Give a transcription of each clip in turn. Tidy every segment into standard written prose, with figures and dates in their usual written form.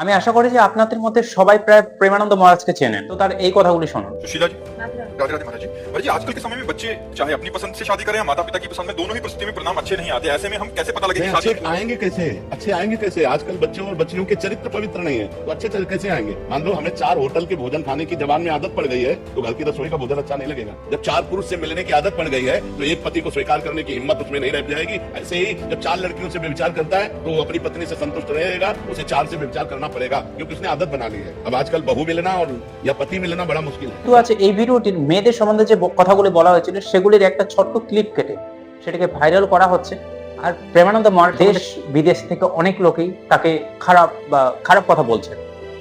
আমি আশা করি যে আপনাদের মধ্যে সবাই প্রায় প্রেমানন্দ মহারাজকে চেনেন, তো তার এই কথাগুলি শুনুন। सुशीला जी, राधे राधे महाराज जी। भाई जी, आजकल के समय में बच्चे चाहे अपनी पसंद से शादी करें या माता पिता की पसंद में, दोनों ही परिस्थिति में परिणाम अच्छे नहीं आते। ऐसे में हम कैसे पता लगे कि अच्छे शादी आएंगे कैसे? अच्छे आएंगे कैसे? आजकल बच्चों और बच्चियों के चरित्र पवित्र नहीं है, तो अच्छे कैसे आएंगे? मान लो हमें 4 होटल के भोजन खाने की जबान में आदत पड़ गई है, तो घर की रसोई का भोजन अच्छा नहीं लगेगा। जब 4 पुरुष से मिलने की आदत पड़ गई है, तो एक पति को स्वीकार करने की हिम्मत उसमें नहीं रह जाएगी। ऐसे ही जब 4 लड़कियों से व्यभिचार करता है, तो वो अपनी पत्नी से संतुष्ट रहेगा, उसे 4 से व्यभिचार करना पड़ेगा, क्योंकि उसने आदत बना ली है। अब आजकल बहू मिलना और या पति मिलना बड़ा मुश्किल है। তো আছে এই ভিডিওটির মেয়েদের সম্বন্ধে যে কথাগুলি বলা হয়েছিল সেগুলির একটা ছোট্ট ক্লিপ কেটে সেটাকে ভাইরাল করা হচ্ছে। আর প্রেমানন্দ মহারাজ দেশ বিদেশ থেকে অনেক লোকই তাকে খারাপ কথা বলছেন।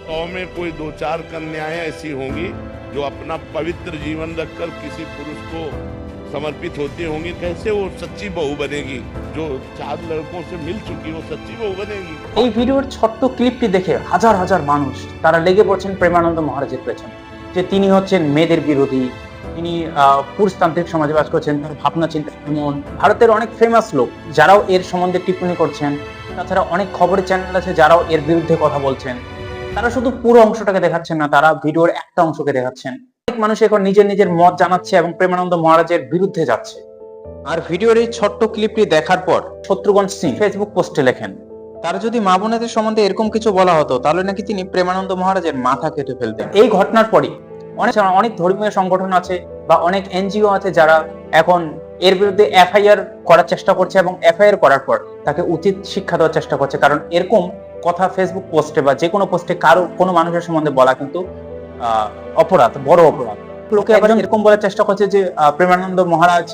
100 में कोई 2-4 कन्याएं ऐसी होंगी जो अपना पवित्र जीवन रखकर किसी पुरुष को समर्पित होती होंगी। कैसे वो सच्ची बहू बनेगी? जो 4 लड़कों से मिल चुकी वो सच्ची बहू बनेगी? এই ভিডিওর ছোট্ট ক্লিপটি দেখে হাজার হাজার মানুষ তারা লেগে পড়ছেন প্রেমানন্দ মহারাজের পেছনে, যে তিনি হচ্ছেন মেয়েদের বিরোধী, তিনি পুরুষতান্ত্রিক সমাজে বাস করছেন, তার ভাবনা চিন্তা এমন। ভারতের অনেক ফেমাস লোক যারাও এর সম্বন্ধে টিপ্পনী করছেন, তাছাড়া অনেক খবরের চ্যানেল আছে যারাও এর বিরুদ্ধে কথা বলছেন। তারা শুধু পুরো অংশটাকে দেখাচ্ছেন না, তারা ভিডিওর একটা অংশকে দেখাচ্ছেন। অনেক মানুষ এখন নিজের নিজের মত জানাচ্ছে এবং প্রেমানন্দ মহারাজের বিরুদ্ধে যাচ্ছে। আর ভিডিওর এই ছোট্ট ক্লিপটি দেখার পর শত্রুঘ্ন সিং ফেসবুক পোস্টে লেখেন, তার যদি মা বোনেদের সম্বন্ধে এরকম কিছু বলা হতো তাহলে নাকি তিনি প্রেমানন্দ মহারাজের মাথা কেটে ফেলতেন। এই ঘটনার পরই অনেক ধর্মীয় সংগঠন আছে বা অনেক এনজিও আছে যারা এখন এর বিরুদ্ধে এফআইআর করার চেষ্টা করছে এবং এফআইআর করার পর তাকে উচিত শিক্ষা দেওয়ার চেষ্টা করছে। কারণ এরকম কথা ফেসবুক পোস্টে বা যে কোনো পোস্টে কোনো মানুষের সম্বন্ধে বলা কিন্তু অপরাধ, বড় অপরাধ। লোকে আবার এরকম বলার চেষ্টা করছে যে প্রেমানন্দ মহারাজ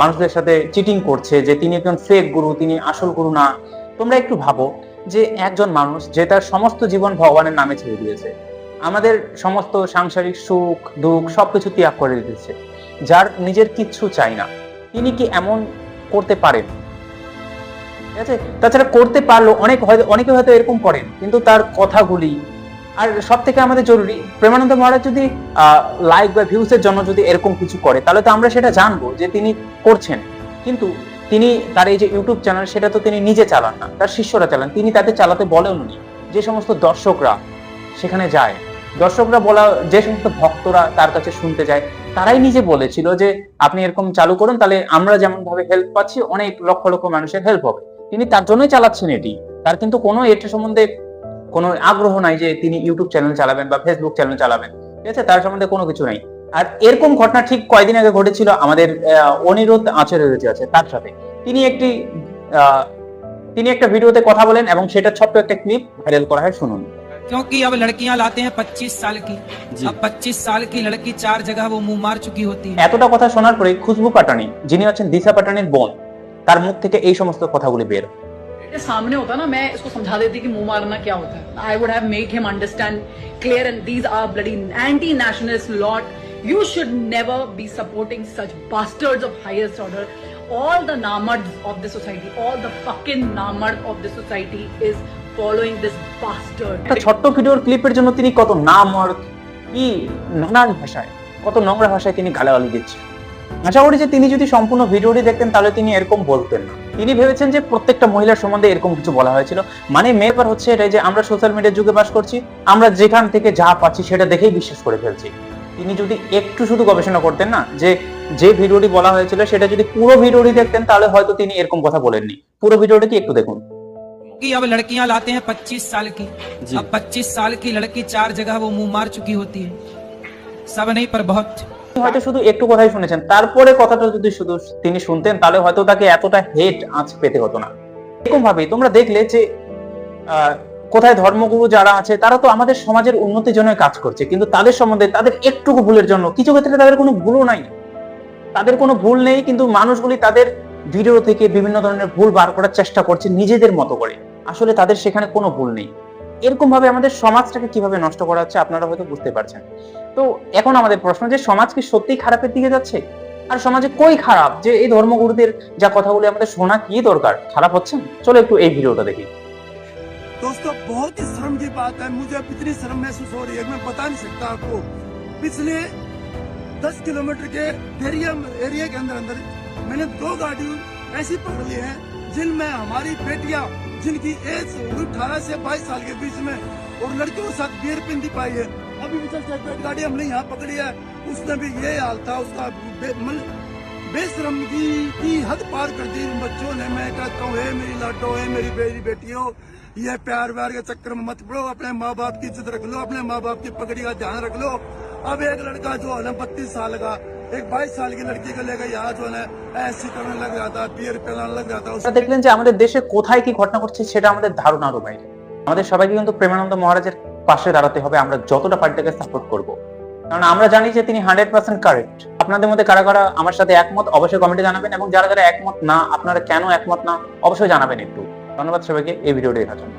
মানুষদের সাথে চিটিং করছে, যে তিনি একজন ফেক গুরু, তিনি আসল গুরু না। তোমরা একটু ভাবো যে একজন মানুষ যে তার সমস্ত জীবন ভগবানের নামে ছেড়ে দিয়েছে, আমাদের সমস্ত সাংসারিক সুখ দুঃখ সবকিছু ত্যাগ করে দিতেছে, যার নিজের কিচ্ছু চাই না, তিনি কি এমন করতে পারেন? ঠিক আছে, তাছাড়া করতে পারলো অনেকে হয়তো এরকম করেন, কিন্তু তার কথাগুলি আর সব থেকে আমাদের জরুরি, প্রেমানন্দ মহারাজ যদি লাইক বা ভিউসের জন্য যদি এরকম কিছু করে তাহলে তো আমরা সেটা জানবো যে তিনি করছেন। কিন্তু তিনি তার এই যে ইউটিউব চ্যানেল সেটা তো তিনি নিজে চালান না, তার শিষ্যরা চালান। তিনি তাদের চালাতে বলেন উনি। যে সমস্ত দর্শকরা সেখানে যায়, দর্শকরা বলা, যে সমস্ত ভক্তরা তার কাছে শুনতে যায়, তারাই নিজে বলেছিল যে আপনি এরকম চালু করুন, তাহলে আমরা যেমন ভাবে হেল্প পাচ্ছি অনেক লক্ষ লক্ষ মানুষের হেল্প হবে। তিনি তার জন্যই চালাচ্ছেন এটি। তার কিন্তু কোনো এটা সম্বন্ধে কোনো আগ্রহ নাই যে তিনি ইউটিউব চ্যানেল চালাবেন বা ফেসবুক চ্যানেল চালাবেন। ঠিক আছে, তার সম্বন্ধে কোনো কিছু নাই। আর এরকম ঘটনা ঠিক কয়েকদিন আগে ঘটেছিল আমাদের অনিরুদ্ধ আচার্য আছে তার সাথে। তিনি একটা ভিডিওতে কথা বলেন এবং সেটা ছোট্ট একটা ক্লিপ ভাইরাল করা হয়, শুনুন। क्योंकि अब लड़कियां लाते हैं 25 साल की, अब 25 साल की लड़की 4 जगह वो मुंह मार चुकी होती है। এতটা কথা শোনার পরে খুশবু পাটানি, যিনি হচ্ছেন দিশা পাটানির বোন, তার মুখ থেকে এই সমস্ত কথাগুলি বের। सामने होता ना, मैं इसको समझा देती कि मुंह मारना क्या होता है। I would have made him understand clear, and these are bloody anti-nationalist lot. You should never be supporting such bastards of highest order. All the namards of the society, all the fucking namard of the society is following this bastard. একটা ছোট্ট ভিডিওর ক্লিপের জন্য তিনি কত নামর্দ, কি নানান ভাষায়, কত নোংরা ভাষায় তিনি গালাগালি দিচ্ছেন। আশা করি যে তিনি যদি সম্পূর্ণ ভিডিওটি দেখতেন তাহলে তিনি এরকম বলতেন না। তিনি ভেবেছেন যে প্রত্যেকটা মহিলার সম্বন্ধে এরকম কিছু বলা হয়েছিল। মানে মেয়ের হচ্ছে এটাই যে আমরা সোশ্যাল মিডিয়ার যুগে বাস করছি, আমরা যেখান থেকে যা পাচ্ছি সেটা দেখেই বিশ্বাস করে ফেলছি। তিনি যদি একটু শুধু গবেষণা করতেন না, যে ভিডিওটি বলা হয়েছিল সেটা যদি পুরো ভিডিওটি দেখতেন তাহলে হয়তো তিনি এরকম কথা বলেননি। পুরো ভিডিওটি কি একটু দেখুন। कि अब लड़कियां लाते हैं 25 साल की, अब 25 साल की लड़की 4 जगह वो मुंह मार चुकी होती है। सब नहीं पर बहुत। হয়তো শুধু একটু কথাই শুনেছেন, তারপরে কথাটা যদি শুধু তিনি শুনতেন তাহলে হয়তো তাকে এতটা হেট আঁচ পেতে হতো না। এরকম ভাবে তোমরা দেখলে যে কোথায় ধর্মগুরু যারা আছে তারা তো আমাদের সমাজের উন্নতির জন্য কাজ করছে, কিন্তু তাদের সম্বন্ধে তাদের একটুকু ভুলের জন্য, কিছু ক্ষেত্রে তাদের কোনো ভুলও নাই, তাদের কোনো ভুল নেই, কিন্তু মানুষগুলি তাদের ভিডিও থেকে বিভিন্ন ধরনের ভুল বার করার চেষ্টা করছে নিজেদের মতো করে। আসলে তাদের সেখানে কোনো ভুল নেই। এরকম ভাবে আমাদের সমাজটাকে কিভাবে নষ্ট করা হচ্ছে আপনারা হয়তো বুঝতে পারছেন। তো এখন আমাদের প্রশ্ন, যে সমাজ কি সত্যি খারাপের দিকে যাচ্ছে? আর সমাজে কই খারাপ যে এই ধর্মগুরুদের যা কথাগুলি আমাদের শোনা কি দরকার, খারাপ হচ্ছে? চলো একটু এই ভিডিওটা দেখি। दोस्तों, बहुत ही शर्म की बात है, मुझे अब इतनी शर्म महसूस हो रही है, मैं बता नहीं सकता आपको। पिछले 10 किलोमीटर के एरिया के अंदर मैंने 2 गाड़ी ऐसी पकड़ ली है जिनमें हमारी बेटियां जिनकी एज 18 से 22 साल के बीच में और लड़कियों के साथ बियर पिंदी पाई है। अभी भी चल गाड़ी हमने यहाँ पकड़ी है, उसने भी ये हाल था उसका, बेशरम की हद पार कर दी इन बच्चों ने। मैं कहता हूँ हे मेरी लाडो, हे मेरी बेटियों, ये प्यार व्यार के चक्कर में मत पड़ो, अपने माँ बाप की इज्जत रख लो, अपने माँ बाप की पगड़ी का ध्यान रख लो। अब एक लड़का जो है ना 32 साल का एक 22 साल की लड़की को लेकर यहाँ जो है ऐसी करने लग जाता है, बियर पिलाने लग जाता है। আপনারা দেখলেন যে আমাদের দেশে কোথায় কি ঘটনা ঘটছে সেটা আমাদের ধারণারও বাইরে। আমাদের সবাইকে কিন্তু প্রেমানন্দ মহারাজের পাশে দাঁড়াতে হবে, আমরা যতটা পারি তাকে সাপোর্ট করব, কারণ আমরা জানি যে তিনি 100% কারেক্ট। আপনাদের মধ্যে কারা কারা আমার সাথে একমত অবশ্যই কমেন্টে জানাবেন, এবং যারা যারা একমত না, আপনারা কেন একমত না অবশ্যই জানাবেন একটু। ধন্যবাদ সবাইকে এই ভিডিওটি দেখার জন্য।